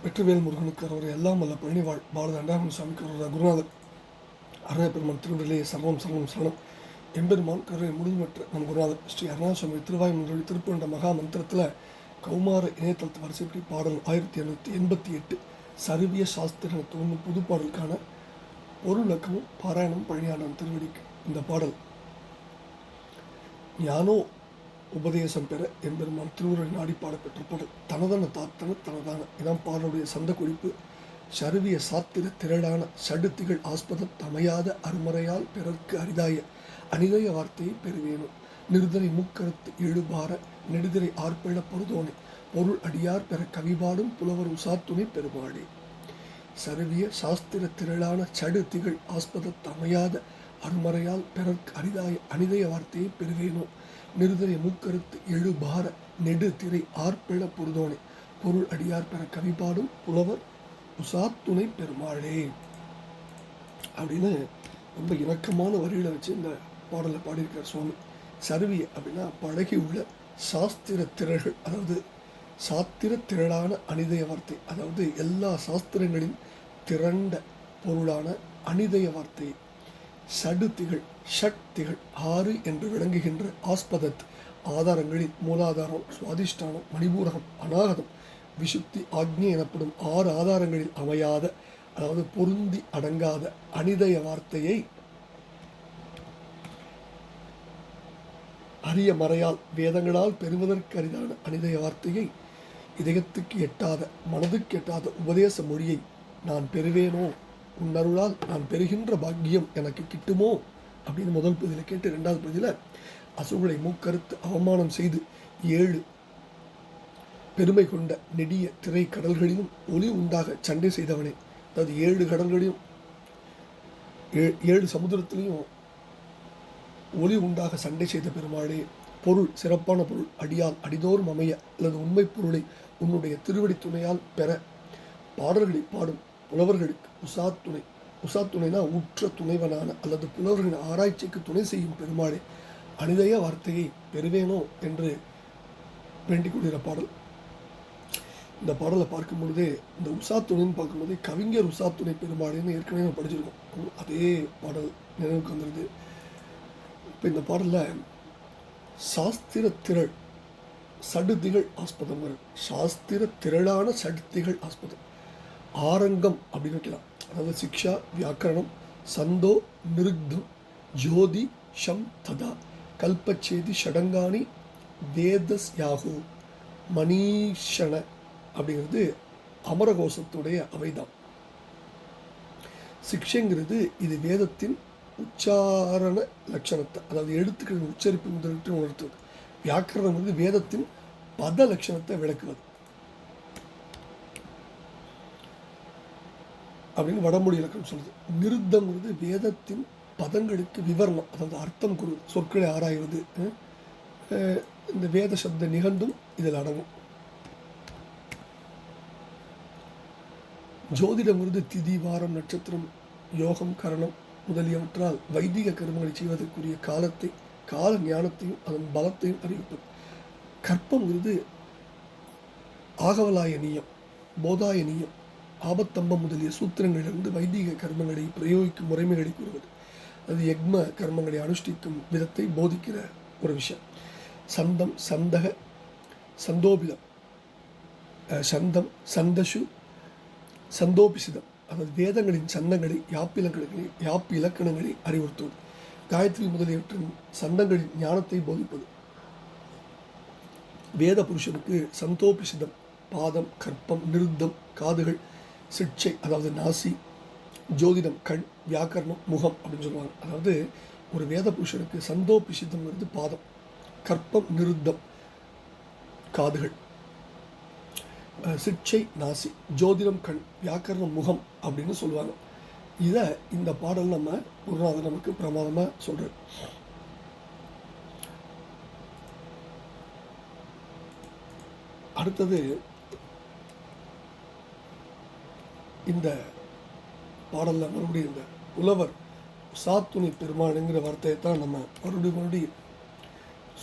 வெற்றிவேல் முருகனுக்கு அவரை எல்லாம் வல்ல பழனிவாழ் பாரத அண்டாமன் சுவாமிக்கு அவரோட குருநாதர் அருணா பெருமான் திருவிழிலே சர்வம் சரணம் சரணம் எம்பெருமான் கருணை முடிவுற்ற நம் குருநாதர் ஸ்ரீ அருணாசுவாமி திருவாய்மொழி திருப்பண்ட மகா மந்திரத்தில் கௌமார இணையதளத்து வரிசைப்படி பாடல் 1888 சருவிய சாஸ்திர தோன்றும் புது பாடலுக்கான பொருளக்கமும் பாராயணம் பழனியாளன் திருவடிக்கு. இந்த பாடல் ஞானோ உபதேசம் பெற எம்பெருமான் திருவுரை நாடி பாடப்பெற்ற பாடல். தனதன தாத்தன தனதான இதான் பாடலுடைய சந்த குறிப்பு. சருவிய சாத்திர திரளான சடுத்திகள் ஆஸ்பதம் தமையாத அருமறையால் பிறர்க்கு அரிதாய அனிதய வார்த்தையை பெறுவேணும். நிறுதரை மூக்கருத்து எழுபார நெடுதிரை ஆர்ப்பிழ பொருதோனே பொருள் அடியார் பெற கவிபாடும் புலவர் உசாத்துணை பெருமாளே. சருவிய சாஸ்திர திரளான சடுத்திகள் ஆஸ்பத தமையாத அருமறையால் பிறர்க்கு அரிதாய அனிதய வார்த்தையை பெறுவேனோ. நிறுதரை மூக்கருத்து எழுபார நெடு திரை ஆர்ப்பிழ பொருதோனே பொருள் அடியார் பெற கவிபாடும் புலவர் உசாத்துணை பெருமாளே அப்படின்னு ரொம்ப இணக்கமான வரிகளை வச்சு இந்த பாடலை பாடியிருக்கார் சுவாமி. சருவிய அப்படின்னா பழகி உள்ள சாஸ்திர திரள்கள், அதாவது சாத்திர திரளான அனிதய வார்த்தை, அதாவது எல்லா சாஸ்திரங்களின் திரண்ட பொருளான அனிதய வார்த்தை. சடுத்திகள் ஷட்திகள் 6 என்று விளங்குகின்ற ஆஸ்பதத் ஆதாரங்களில் மூலாதாரம் சுவாதிஷ்டானம் மணிபூரகம் அநாகதம் விசுத்தி ஆக்ஞை எனப்படும் 6 ஆதாரங்களில் அமையாத, அதாவது பொருந்தி அடங்காத அனிதய வார்த்தையை அரிய மறையால் வேதங்களால் பெறுவதற்கு அரிதான அனிதய வார்த்தையை இதயத்துக்கு எட்டாத மனதுக்கு எட்டாத உபதேச மொழியை நான் பெறுவேனோ, உன்னருளால் நான் பெறுகின்ற பாக்கியம் எனக்கு கிட்டுமோ அப்படின்னு முதல் பகுதியில் கேட்டு, 2வது பகுதியில் அசுரனை மூக்கறுத்து அவமானம் செய்து 7 பெருமை கொண்ட நெடிய திரை கடல்களிலும் ஒளி உண்டாக சண்டை செய்தவனே, அதாவது 7 கடல்களையும் 7 சமுதிரத்திலையும் ஒளி உண்டாக சண்டை செய்த பெருமாளே. பொருள் சிறப்பான பொருள் அடியால் அடிதோறும் அமைய அல்லது உண்மை பொருளை உன்னுடைய திருவடி துணையால் பெற பாடல்களை பாடும் புலவர்களுக்கு உசாத்துணை, உசாத்துணைனா உற்ற துணைவனான அல்லது புலவர்களின் ஆராய்ச்சிக்கு துணை செய்யும் பெருமாளே, அனிதய வார்த்தையை பெறுவேனோ என்று வேண்டிக் கொள்கிற பாடல். இந்த பாடலை பார்க்கும் பொழுதே, இந்த உசாத்துணைன்னு பார்க்கும்போதே கவிஞர் உசாத்துணை பெருமாளேன்னு ஏற்கனவே நம்ம படிச்சிருக்கோம். அதே பாடல் நினைவுக்கு வந்துடுது. இப்போ இந்த பாடலில் சாஸ்திர திரள் சடுதிகள் ஆஸ்பதம் வரும். சாஸ்திர திரளான சடுதிகள் ஆஸ்பதம். ஆரங்கம் அப்படின்னு வைக்கலாம், அதாவது சிக்ஷா வியாக்கரணம் சந்தோ நிருக்தம் ஜோதி ஷம் ததா கல்பச்சேதி ஷடங்காணி வேதஸ் யாகு மணீஷண அப்படிங்கிறது அமரகோஷத்துடைய அவைதான். சிக்ஷைங்கிறது இது வேதத்தின் உச்சாரண லட்சணத்தை, அதாவது எழுத்துக்களின் உச்சரிப்பு முதலிட்டு உணர்த்துவது. வியாக்கரணம் வேதத்தின் பத லட்சணத்தை விளக்குவது அப்படின்னு வடமொழி இலக்கணம் சொல்லுது. நிருத்தங்கிறது வேதத்தின் பதங்களுக்கு விவரணம், அதாவது அர்த்தம் குரு சொற்களை ஆராய்வது. இந்த வேத சப்த நிகழ்ந்தும் இதில் அடங்கும். ஜோதிடங்கிறது திதி வாரம் நட்சத்திரம் யோகம் கரணம் முதலியவற்றால் வைதிக கர்மங்களை செய்வதற்குரிய காலத்தை கால ஞானத்தையும் அதன் பலத்தையும் அறிவிப்பது. கற்பங்கிறது ஆகவலாயனியம் போதாயனியம் ஆபத்தம்பம் முதலிய சூத்திரங்களிலிருந்து வைதிக கர்மங்களை பிரயோகிக்கும் முறைமைகளை கூறுவது. அது யக்ம கர்மங்களை அனுஷ்டிக்கும் விதத்தை போதிக்கிற ஒரு விஷயம். சந்தம் சந்தக சந்தோபிதம் சந்தம் சந்தசு சந்தோபிசிதம், அதாவது வேதங்களின் சந்தங்களை யாப்பு இலக்கணங்களை அறிவுறுத்துவது. காயத்ரி முதலியவற்றின் சந்தங்களின் ஞானத்தை போதிப்பது. வேத புருஷனுக்கு சந்தோபிசிதம் பாதம் கற்பம் நிருத்தம் காதுகள் சிட்சை அதாவது நாசி ஜோதிடம் கண் வியாக்கரணம் முகம் அப்படின்னு சொல்லுவாங்க. அதாவது ஒரு வேத புருஷனுக்கு சந்தோபிசிதம்ங்கிறது பாதம், கற்பம் நிருத்தம் காதுகள், சிட்சை நாசி ஜோதிடம் கண் வியாக்கரணம் முகம் அப்படின்னு சொல்லுவாங்க. இதை இந்த பாடல் நம்ம குருநாதர் நமக்கு பிரமாதமாக சொல்கிறார். அடுத்தது இந்த பாடலில் மறுபடியும் இந்த புலவர் உசாத்துணை பெருமாளுங்கிற வார்த்தையை தான் நம்ம மறுபடியும்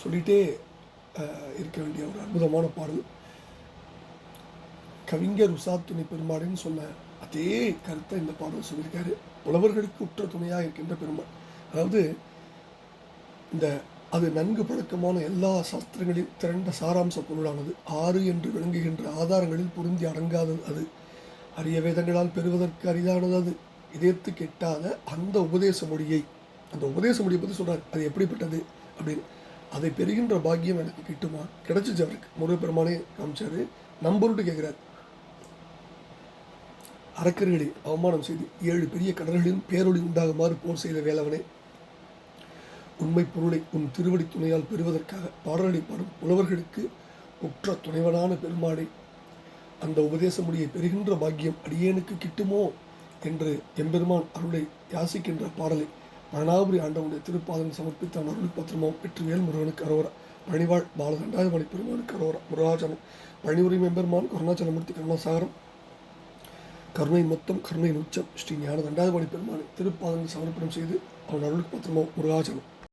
சொல்லிகிட்டே இருக்க வேண்டிய ஒரு அற்புதமான பாடல். கவிஞர் உசாத்துணை பெருமாள்னு சொன்ன அதே கருத்தை இந்த பாடல் சொல்லியிருக்காரு. புலவர்களுக்கு உற்ற துணையாக இருக்கின்ற பெருமாள். அதாவது இந்த அது நன்கு பழக்கமான எல்லா சாஸ்திரங்களில் திரண்ட சாராம்ச பொருளானது 6 என்று விளங்குகின்ற ஆதாரங்களில் பொருந்தி அடங்காதது. அது அரிய வேதங்களால் பெறுவதற்கு அரிதானது. அது இதயத்துக்கு எட்டாத அந்த உபதேச மொழியை, அந்த உபதேச மொழியை பற்றி சொல்கிறார். அது எப்படிப்பட்டது அப்படின்னு. அதை பெறுகின்ற பாக்கியம் எனக்கு கிட்டுமா? கிடைச்சிச்சு அவருக்கு. முருகப்பெருமானே காமிச்சாரு. நம்பருட்டு கேட்குறாரு. அரக்கர்களை அவமானம் செய்து 7 பெரிய கடல்களிலும் பேரொளி உண்டாகுமாறு போர் செய்த வேலவனே, உண்மை பொருளை உன் திருவடி துணையால் பெறுவதற்காக பாடல்களை பாடும் புலவர்களுக்கு உற்ற துணைவனான பெருமாளை, அந்த உபதேச மொழியை பெறுகின்ற பாக்கியம் அடியேனுக்கு கிட்டுமோ என்று எம்பெருமான் அருளை யாசிக்கின்ற பாடலை மணாபுரி ஆண்டவனுடைய திருப்பாதம் சமர்ப்பித்தான் அருள் பத்திரமாம் வெற்றிவேல் முருகனுக்கு அரோரா. பழனிவாழ் பாலதண்டாயுமணி பெருமானுக்கு அரோரா. முருகாச்சலம் பழனிபுரி எம்பெருமான் கருணாச்சலமூர்த்தி கருணாசாகரம் கருணை மொத்தம் கருணை உச்சம் ஸ்ரீ ஞான தண்டாயுமணி பெருமானை திருப்பாதங்கள் சமர்ப்பணம் செய்து அவன் அருளுக்கு பத்திரமாம் முருகாச்சலம்.